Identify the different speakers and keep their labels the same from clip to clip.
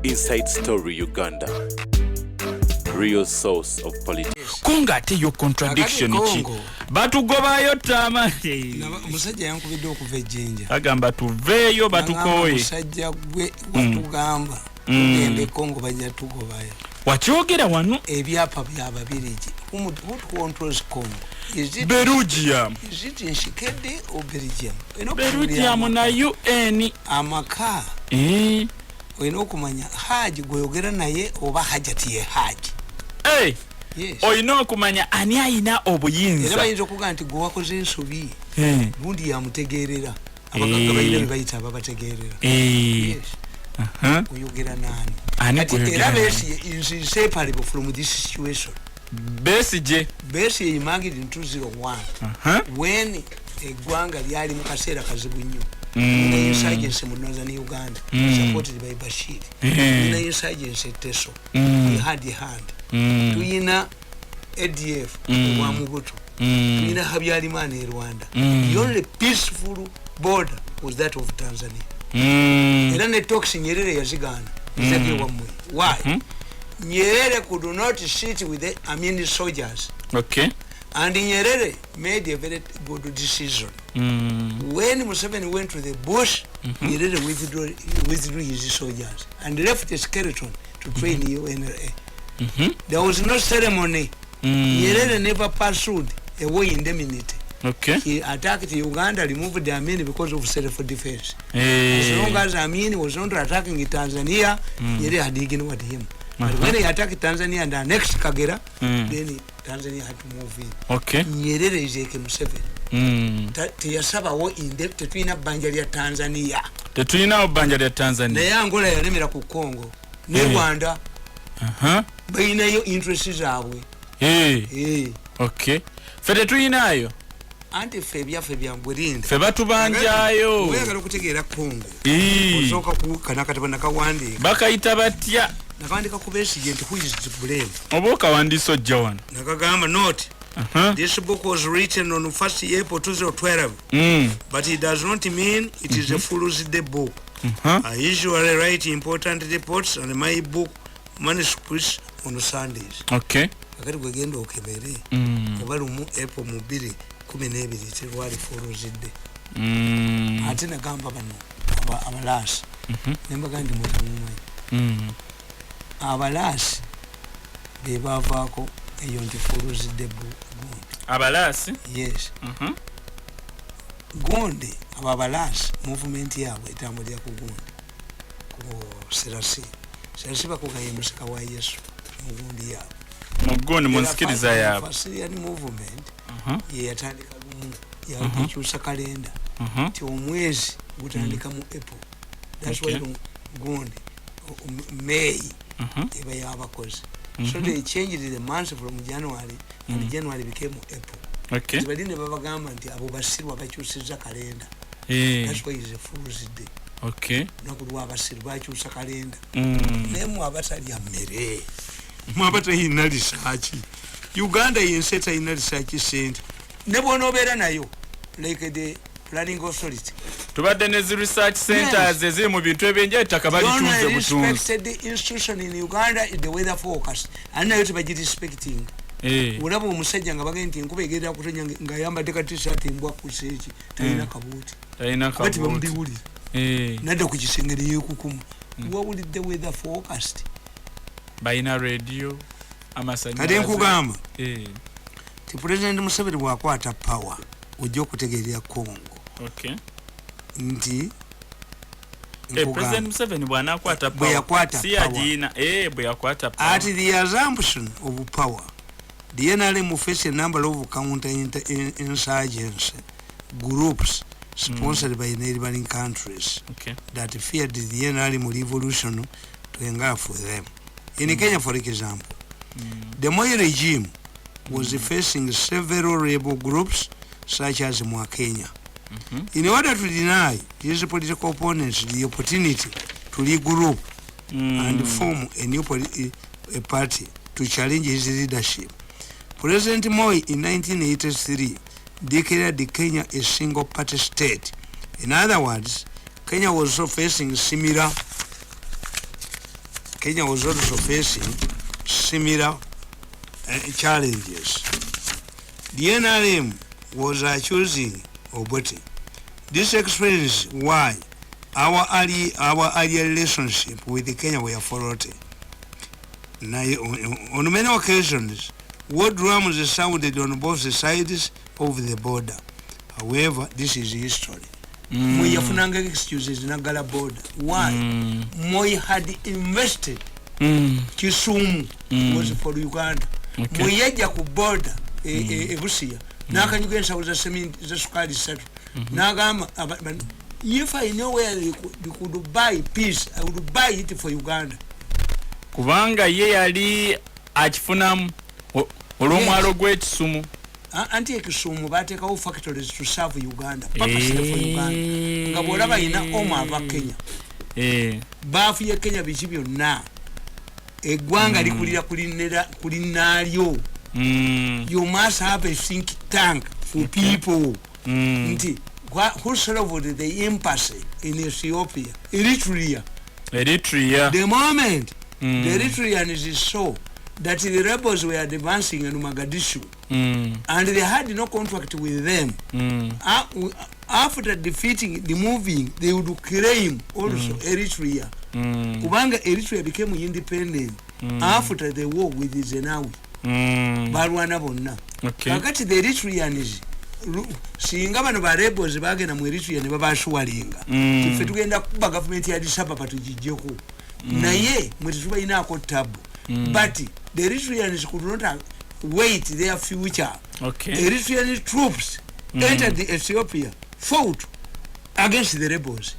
Speaker 1: Inside Story Uganda. Real source of politics.
Speaker 2: Konga ate yo contradiction ki. Batugobayo tama.
Speaker 3: Musajja yankubidde okuva ejjinja.
Speaker 2: Agamba tuveeyo batukoye.
Speaker 3: Musajja gwe watugamba. Tugende Kongo bajja tugobayo.
Speaker 2: Wakyogera wano
Speaker 3: ebyapa by'Ababirigi. Who controls Congo? Is it
Speaker 2: Belgium?
Speaker 3: Is it in Shikedi or Belgium?
Speaker 2: Belgium na UN.
Speaker 3: Amaka. Oyina okumanya Haji gweyogera naye oba hajati ye Haji. Yes.
Speaker 2: Oyina okumanya ani ayina obuyinza.
Speaker 3: Era bayinza okuga nti gwe wakoze ensobi. Bundi yamutegeerera. Abagagga bayina bayita ababategeerera. Yes. Oyogera nani? Era Besigye is inseparable from this situation.
Speaker 2: Besigye
Speaker 3: imagine in 2001 when eggwanga lyali mu kaseera kazibu nnyo. The insurgency in northern Uganda, supported by Bashir. The insurgency Teso, he had the hand. Tuina ADF, Wamubutu. Tuina Habyarimana in Rwanda. The only peaceful border was that of Tanzania. And then they talk in Nyerere Yazigana. Why? Nyerere could not sit with the Amini soldiers.
Speaker 2: Okay.
Speaker 3: And Nyerere made a very good decision. When Museveni went to the bush, Nyerere withdrew his soldiers and left a skeleton to train the UNRA. There was no ceremony. Nyerere never pursued a war indemnity.
Speaker 2: Okay.
Speaker 3: He attacked Uganda, removed the Amin because of self-defense. As long as Amin was not attacking Tanzania, Nyerere had ignored him. But when he attacked Tanzania and annexed Kagera, then Tanzania had to move in.
Speaker 2: Okay.
Speaker 3: Nyerere is a Museveni. Tiyasaba wo inde tetwina bbanja lya Tanzania.
Speaker 2: Tetwina bbanja lya Tanzania.
Speaker 3: Naye Angola yalemera ku Congo. Ne Rwanda. Bayinayo interest zaabwe.
Speaker 2: Okay. Fede tuyinayo.
Speaker 3: Anti fe byangwelinda.
Speaker 2: Fe batubanjayo.
Speaker 3: Oyagala okutegeera Congo. Osoka ku kanakatabana kawandika.
Speaker 2: Bakayita batya.
Speaker 3: Nakandika ku Besigye nti who is to blame.
Speaker 2: Oboka wandiso jjawana.
Speaker 3: Nakagamba note. This book was written on 1st April 2012. But it does not mean it is a fool's day book. I usually write important reports on my book manuscripts on Sundays.
Speaker 2: Okay.
Speaker 3: Akati gwegenda okebere. Obalumu April mu 2012 tirwali fool's day. Ate nagamba bano abalasi. Nembaga ndi mutamumanyi. Abalasi bebavaako eyo nti fool's day book.
Speaker 2: Abalasi?
Speaker 3: Yes. Gonde ababalasi movement yabwe etambulira ku Gonde ku Serasi bakugaye musika wa Yesu mu Gonde yabwe
Speaker 2: mu Gonde munsikiriza yabwe
Speaker 3: Syrian movement ye yatandika gumu yakukyusa kalenda ti omwezi gutandika mu April. That's why Gonde May eba yabakozi. So they changed the months from January and January became April.
Speaker 2: Okay.
Speaker 3: Badine babagamba nti abo basirwa bakyusiza kalenda. That's why is a fool's day.
Speaker 2: Okay.
Speaker 3: Nakulwa abasirwa bakyusa kalenda. Nemu abatali amere. Mwabata ina research. Uganda yenseta ina research center. Nebo nobera nayo like the planning authority.
Speaker 2: Tubadde ne research centers eziri mu bintu ebyenje takabali tunze butunzi.
Speaker 3: Respected institution in Uganda is the weather forecast. And nayo tibagi respecting. Ulabo omusajja nga bagenti nkuba egenda kutonya nga yambadde ka t-shirt mbwa kuseeki talina kabuuti. Kati bamubiwuli. Nadda ku kisengere yeekukuma. Wawulidde weather forecast.
Speaker 2: Bayina radio amasanyalaze.
Speaker 3: Kati nkugamba. Ti President Museveni bw'akwata power ojja okutegeerera Congo.
Speaker 2: Okay.
Speaker 3: Nti
Speaker 2: President Museveni bw'anaakwata power. Si agiina. Bwe yakwata power.
Speaker 3: At the assumption of power, the NRM will face a number of counter-insurgency groups sponsored by neighboring countries that feared the NRM revolution to engulf them. In Kenya, for example, the Moi regime was facing several rebel groups such as Mwakenya. In order to deny his political opponents the opportunity to regroup and form a new party to challenge his leadership, President Moi in 1983 declared Kenya a single party state. In other words, Kenya was also facing similar Kenya was also facing similar challenges. The NRM was accusing Obote. This explains why our earlier relationship with Kenya were faulty. On many occasions, war drums sounded on both sides of the border. However, this is history. Moi yafunanga excuses nagala border. Why? Moi had invested. Kisumu was for Uganda. Moi yaja ku border Busia. Nakanyuga ensawuza za sukali settle. Nagamba if I know where they could buy peace, I would buy it for Uganda.
Speaker 2: Kubanga ye yali akifunamu olw'omwalo gw'ekisumu.
Speaker 3: Anti ekisumu bateekawo factories to serve Uganda. Purposely for Uganda. Nga bw'olaba ina oma ava Kenya. Baafu ye Kenya biki byonna. Eggwanga likulira kulinaalyo. You must have a think tank for people. Nti who solved the impasse in Ethiopia? Eritrea. The moment the Eritreans saw that the rebels were advancing in Mogadishu and they had no contract with them, after defeating the moving, they would claim also Eritrea. Kubanga Eritrea became independent after the war with the Zenawi. Balwana bonna. Kakati the Eritreans singa bano ba rebels bagenda mu Eritrea ne babashwalinga. Tufe tugenda kuba government ya Addis Ababa tujijjeko. Naye mwezi tuba inako tabu. But the Eritreans could not wait their future. Eritrean troops entered the Ethiopia, fought against the rebels.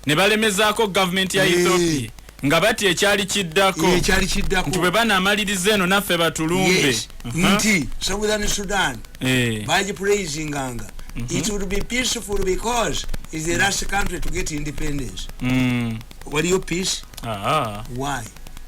Speaker 2: Ne balemezako government ya Ethiopia. Nga bati ekyali kiddako. Ntube bana amaliriza eno naffe batulumbe.
Speaker 3: Nti Southern Sudan. Baji praising nganga. It would be peaceful because it's the last country to get independence. What do you peace? Why?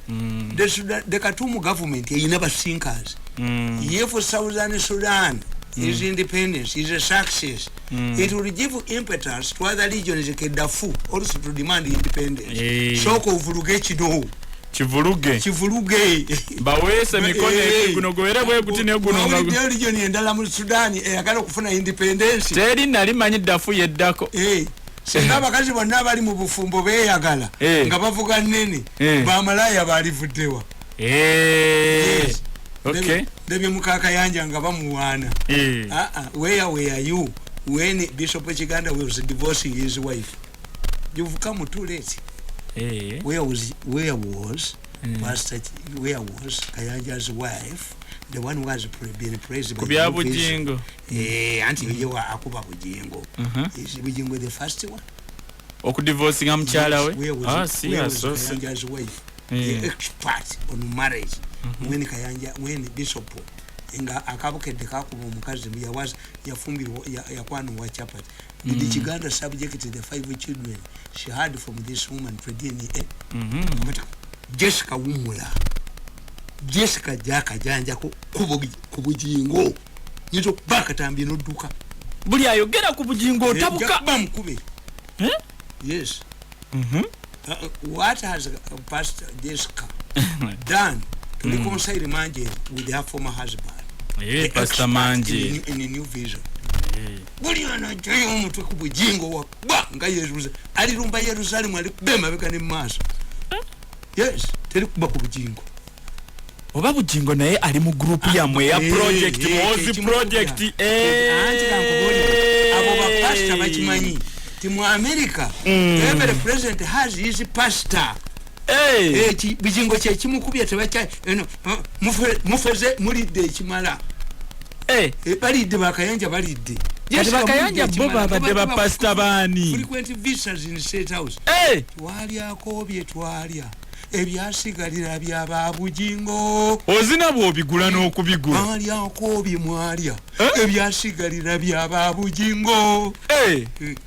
Speaker 3: The Khartoum government never thinkers. Here for Southern Sudan is independence, is a success. It will give impetus to other regions like Darfur also to demand independence. Soko vuruge chido. Chivuruge.
Speaker 2: Bawese mikone kunogoera bwe kuti ne guno.
Speaker 3: The region endala mu Sudan akala kufuna independence.
Speaker 2: Teri nali manyi Darfur yeddako.
Speaker 3: Singa bakazi bonna bali mu bufumbo beyagala nga bavuga nene bamalaya balivuddewa.
Speaker 2: Okay.
Speaker 3: Debye mukaka yanja nga bamuwana. Where were you when Bishop Chiganda was divorcing his wife? You've come too late. Where was Pastor, where was Kayanja's wife, the one who has been praised by
Speaker 2: Kubya Bujingo?
Speaker 3: Auntie Yewa Akuba Bujingo. Is Bujingo the first one?
Speaker 2: Okudivorcing amchala we?
Speaker 3: Where was Kayanja's wife? The expert on marriage. When Kayanja, when Bishop Inga Akabuke Kakubo Mukazi was Yafumbiro Yakwano Wachapat. The Chiganda subjected the 5 children she had from this woman for DNA. Jessica Wumula. Jessica Jaka Janja Kubujingo. You took back at Ambino Duka.
Speaker 2: Bulia, you get a Kubujingo Tabuka
Speaker 3: Bam Kubi. Yes. What has Pastor Jessica done to reconcile Manji with her former husband?
Speaker 2: Pastor Manji
Speaker 3: in a new vision. Buliana Jayon to Kubujingo, Banga Yerusa, Alirumba Jerusalem, Bema Bekan Mass. Yes, tell Bakubujingo.
Speaker 2: Obabujingo naye ali mu group ya mwe ya project was project
Speaker 3: abo pastor bachimanyi timu America every president has his pastor bijingo kye kimukubya tebacha mufeze mulide kimala balide bakayanja balide
Speaker 2: bakayanja bo babadde ba pastor bani
Speaker 3: frequent visitors in state house twalya akobye twalya ebyasigalira byababujingo
Speaker 2: ozina bwobigula n'okubigula
Speaker 3: mwalya akobye mwalya ebyasigalira byababujingo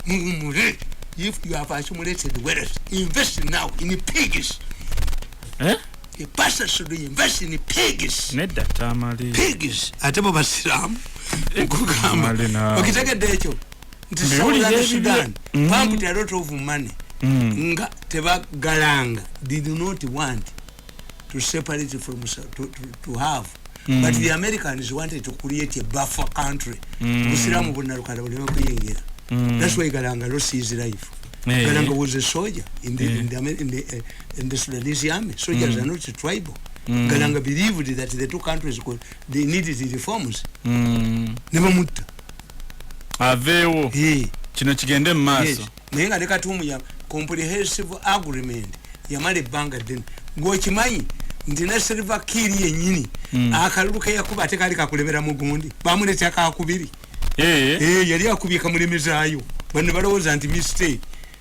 Speaker 3: mumule if you have accumulated wealth invest now in pigs. The pastor should invest in pigs.
Speaker 2: Nedda Tamale.
Speaker 3: Pigs. Atebo basilamu okugamba okitagedde ekyo nti Sudan pumped a lot of money nga tebagalanga did not want to separate from to have but the Americans wanted to create a buffer country Musiramu bonna lukanda buleme kuyingira that's why Galanga lost his life. Galanga was a soldier in the Sudanese army. Soldiers are not tribal. Galanga believed that the two countries they needed the reforms. Never mutta
Speaker 2: avewo kino kigende mu maaso
Speaker 3: naye nga lekatumu ya comprehensive agreement yamale ebbanga ddene ng'okimanyi nti ne Salva Kiir yennyini akalulu ke yakuba ate kaali kakulebera mu gundi bamuletya kakubiri yali akubye kamulemezaayo banne balowooza nti mistake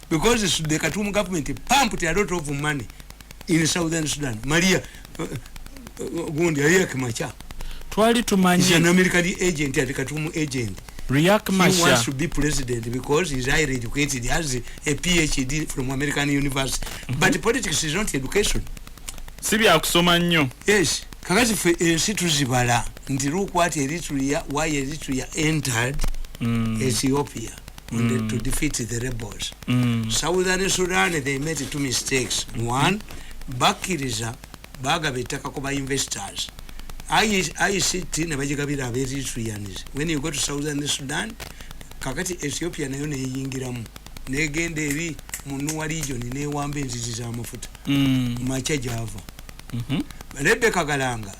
Speaker 3: because the Khartoum government pumped a lot of money in southern Sudan. Maria gundi Riek Machar
Speaker 2: twali tumanyi
Speaker 3: is an American agent at Khartoum agent.
Speaker 2: Riek Machar
Speaker 3: he wants to be president because he's highly educated. He has a PhD from American university. But politics is not education.
Speaker 2: Sibya kusoma nnyo.
Speaker 3: Yes. Kakati fe ensi tuzibala nti lukwati Eritrea why Eritrea entered Ethiopia to defeat the rebels. Southern Sudan they made two mistakes. One, bakiriza bagabetaka kuba investors. I sit in a Vajagabira Eritreans. When you go to Southern Sudan, Kakati Ethiopia nayo ne yingiramu. Negenderi Munua region ne wambe nziza amafuta. Macha Java. Rebecca Galanga.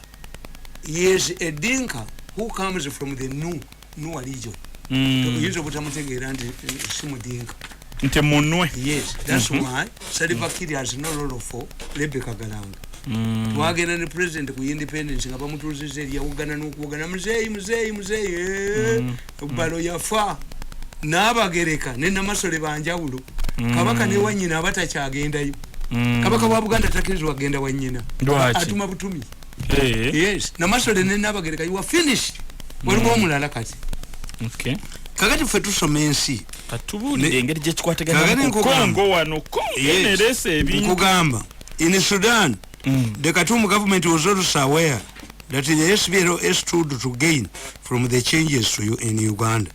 Speaker 3: Yes, a Dinka who comes from the Nua region. Use of Tamutegera and Simu Dinka. Yes, that's why Salva Kiir has no role for Rebecca Galanga. Wagena ni president ku independence nga bamutuzize ya Uganda n'okugana muzei balo yafa n'abagereka ne namasole banjawulo kabaka ne wanyina abatacyagendayo kabaka wa Buganda takirizwa agenda wanyina atuma butumi yes namasole ne n'abagereka you are finished waliwo omulala kati
Speaker 2: okay
Speaker 3: kakati fe tusoma ensi
Speaker 2: katubulire engeri gye kikwatagana ku Congo wano yenerese ebintu
Speaker 3: kugamba in Sudan. The Khartoum government was also aware that the SPLO stood to gain from the changes in Uganda.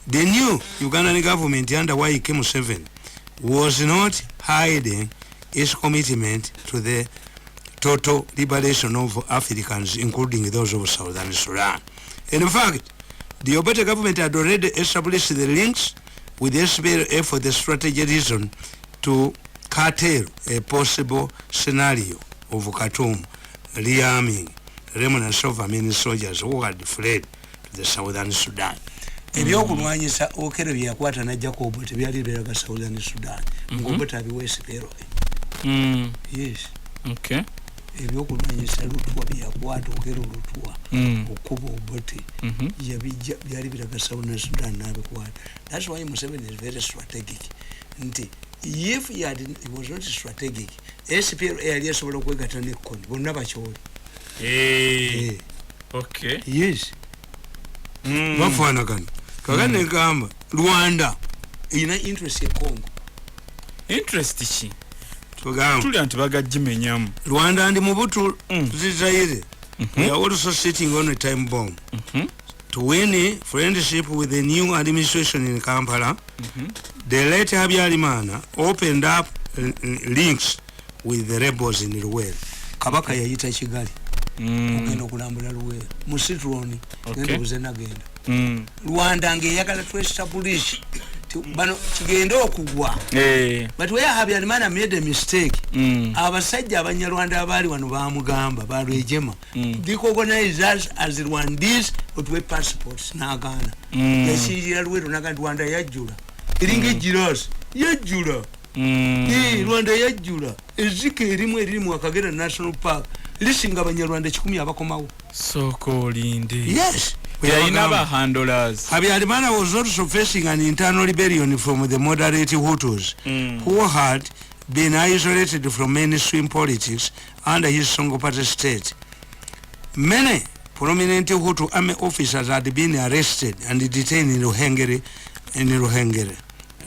Speaker 3: The new Ugandan government under YK7 was not hiding its commitment to the total liberation of Africans, including those of Southern Sudan. In fact, the Obote government had already established the links with the SPLA for the strategic reason to curtail a possible scenario of Khartoum rearming remnants of many soldiers who had fled to the Southern Sudan. Ebyokulwanyisa okero byakwata na Jacob tebyali beraga Southern Sudan. Ngobota biwese pero. Yes.
Speaker 2: Okay.
Speaker 3: Ebyokulwanyisa lutwa byakwata okero lutwa. Okuba obote. Yabijja byali beraga Southern Sudan nabikwata. That's why Museveni is very strategic. Nti if he was not strategic, SPLA yali sobola kwegata ne kondi bonna bakyoli.
Speaker 2: Okay.
Speaker 3: Yes. Bafanagana. Kagane gamba Rwanda ina interest ya Congo.
Speaker 2: Interest ki?
Speaker 3: Tugamba.
Speaker 2: Tuli antibagajimenyamu.
Speaker 3: Rwanda ndi mubutu zizayire. We are also sitting on a time bomb. To win a friendship with the new administration in Kampala, the late Habyarimana opened up links with the rebels in Luwero. Kabaka yayita Kigali. Okendo kulambula Luwero. Musitroni ngendo kuzena genda. Rwanda ngeyagala to establish bano kigenda okugwa. But where Habyarimana made a mistake. Abasajja abanyarwanda abali wano bamugamba balwejema. Recognize us as Rwandese with passports na Ghana. Yashinjira Luwero naga Rwanda yajjula. Iringe jiros yajjula. Rwanda yajjula. Ezike erimu erimu Akagera National Park. Lisinga abanyarwanda 10 abakomawo.
Speaker 2: Soko linde.
Speaker 3: Yes.
Speaker 2: Yainaba handlers.
Speaker 3: Habyarimana was also facing an internal rebellion from the moderate Hutus who had been isolated from mainstream politics under his Songo Party state. Many prominent Hutu army officers had been arrested and detained in Ruhengeri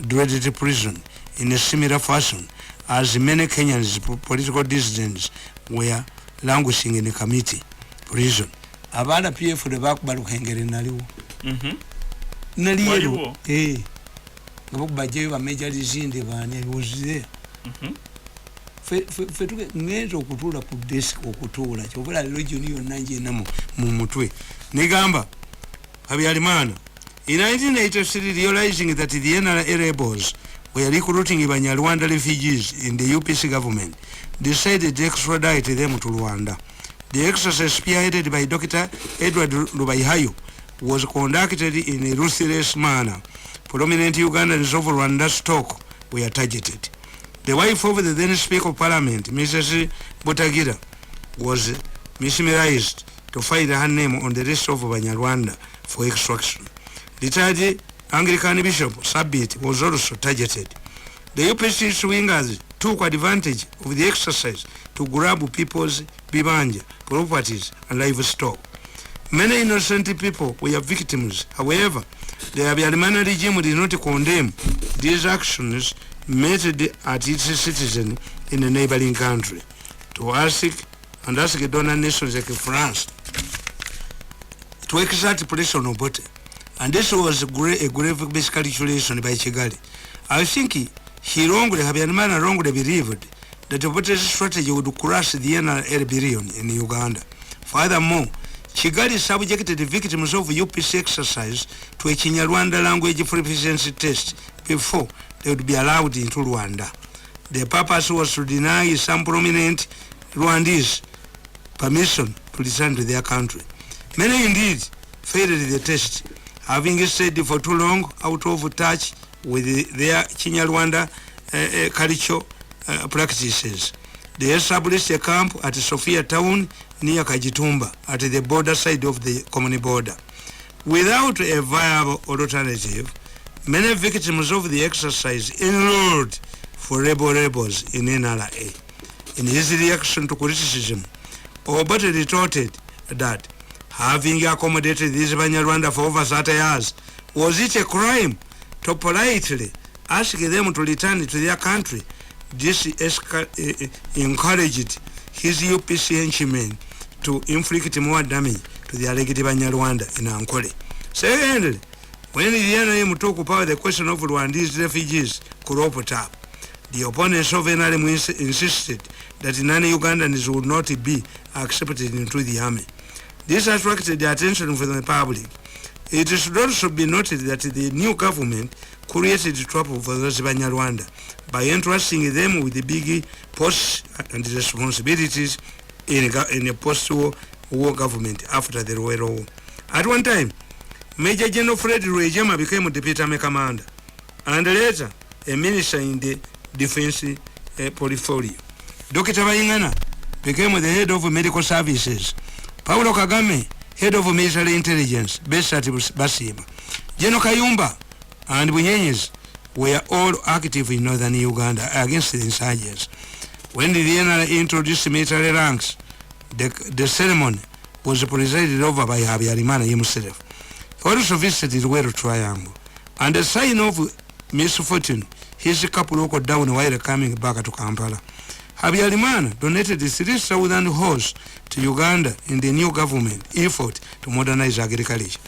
Speaker 3: dreaded prison in a similar fashion as many Kenyans political dissidents were languishing in a committee prison. Abana PF de bakuba Ruhengeri naliwo. Naliwo. ngabo bajeyo ba major lizinde bani was there fe tuke ngezo okutula ku desk okutula kyobula region yonna nje namo mu mutwe negamba Habyarimana in 1983 realizing that the NRA rebels were recruiting Banyarwanda refugees in the UPC government decided to extradite them to Rwanda. The exercise spearheaded by Dr. Edward Lubaihayo was conducted in a ruthless manner. Prominent Ugandans of Rwanda stock were targeted. The wife of the then Speaker of Parliament, Mrs. Botagira, was mesmerized to find her name on the list of Banyarwanda for extraction. Retired Anglican Bishop Sabit was also targeted. The UPC swingers took advantage of the exercise to grab people's bibanja, properties and livestock. Many innocent people were victims. However, the Habyarimana regime did not condemn these actions meted at its citizens in a neighboring country to ask donor nations like France to exert pressure on Obote. And this was a grave miscalculation by Kigali. I think he wrongly, Habyarimana wrongly believed that Obote's strategy would crush the NRA billion in Uganda. Furthermore, Kigali subjected the victims of UPC exercise to a Kinyarwanda language proficiency test before they would be allowed into Rwanda. The purpose was to deny some prominent Rwandese permission to return to their country. Many indeed failed the test, having stayed for too long out of touch with their Kinyarwanda cultural practices. They established a camp at Sofia town near Kajitumba at the border side of the common border. Without a viable alternative, many victims of the exercise enrolled for rebels in NRA. In his reaction to criticism, Obote retorted that having accommodated these Banyarwanda for over 30 years, was it a crime to politely ask them to return to their country? This encouraged his UPC henchmen to inflict more damage to the alleged Banyarwanda in Ankole. Secondly, when the NRM took power, the question of Rwandese refugees cropped up. The opponents of NRM insisted that non-Ugandans would not be accepted into the army. This attracted the attention from the public. It should also be noted that the new government created trouble for those Banyarwanda by entrusting them with the big posts and responsibilities in a post-war government after the Rwanda War. At one time, Major General Fred Rwejema became Deputy Army Commander and later a minister in the defense portfolio. Dr. Bayingana became the head of medical services. Paulo Kagame, head of military intelligence, based at Basima. General Kayumba and Bunyenyes were all active in northern Uganda against the insurgents. When the NRA introduced military ranks, the ceremony was presided over by Habyarimana himself. He also visited Wero Triangle, and a sign of misfortune, his couple walked down while coming back to Kampala. Habyarimana donated 3,000 horses to Uganda in the new government effort to modernize agriculture.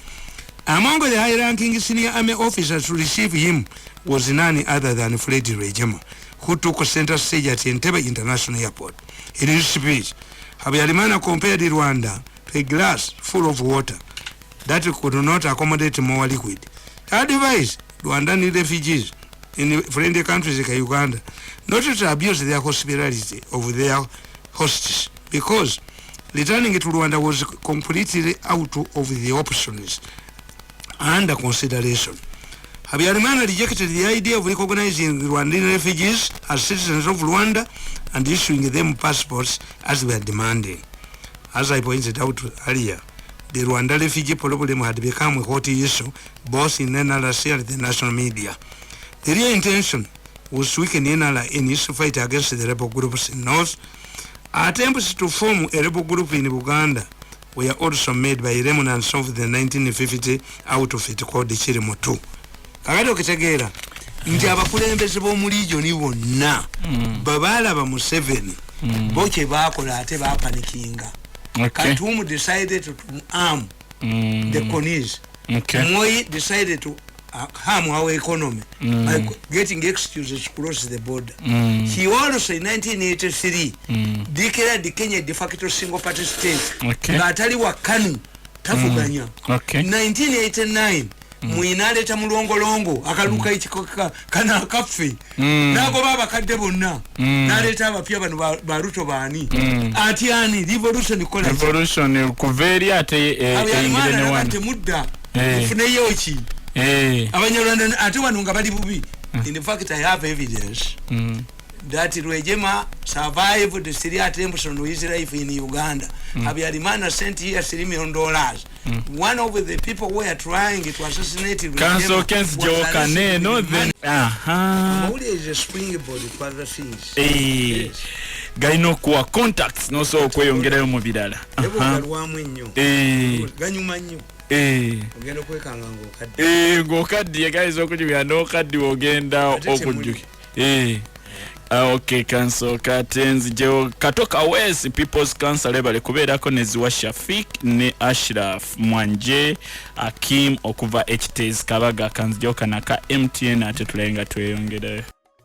Speaker 3: Among the high-ranking senior army officers to receive him was none other than Fred Rwejema, who took center stage at Entebbe International Airport. In his speech, Habyarimana compared Rwanda to a glass full of water that could not accommodate more liquid. He advised Rwandan refugees in friendly countries like Uganda not to abuse their hospitality of their hosts, because returning to Rwanda was completely out of the options under consideration. Habyarimana rejected the idea of recognizing Rwandan refugees as citizens of Rwanda and issuing them passports as they were demanding. As I pointed out earlier, the Rwanda refugee problem had become a hot issue both in NRC and the national media. The real intention was to weaken NRA in its fight against the rebel groups in North. Attempts to form a rebel group in Uganda were also made by remnants of the 1950 outfit called the Chirimo II. Kakati okitegeera nti abakulembeze b'omu region bonna babalaba Museveni bo kye baakola ate baapanikinga. Katumu decided to arm the Congolese. Moi decided to harm our economy by getting excuses to cross the border. He also in 1983 declared the Kenya de facto single party state. Ngatali wakani tafuganya. 1989 muinaleta mulongolongo akaluka ichikoka kana kafe nako baba kadde bonna naleta abapya bano baruto bani atiani revolution kola
Speaker 2: revolution kuveri ate ingire ne wana
Speaker 3: mudda fune yochi abanyarwanda ate wano nga bali bubi. In fact, I have evidence that Rwejema survived the Syria attempts on his life in Uganda. Habyarimana sent here $3 million. One of the people who were trying to assassinate
Speaker 2: Council against Joe Caneno, then
Speaker 3: Mauli is a springboard for other things.
Speaker 2: Yes. Gaino kuwa contacts no so kweyongerayo mu birala.
Speaker 3: Ganyuma nnyo. Ogenda kwekanga
Speaker 2: ng'okaddiye guys okujjukira n'okaddiwe ogenda okujjukira. Okay, Council Curtains Joe Katoka West People's Council lebale kubeerako ne Ziwa Shafik ne Ashraf Mwanje Akim okuva HTS Kabaga Kanzijoka naka MTN ate tulenga tweyongerayo.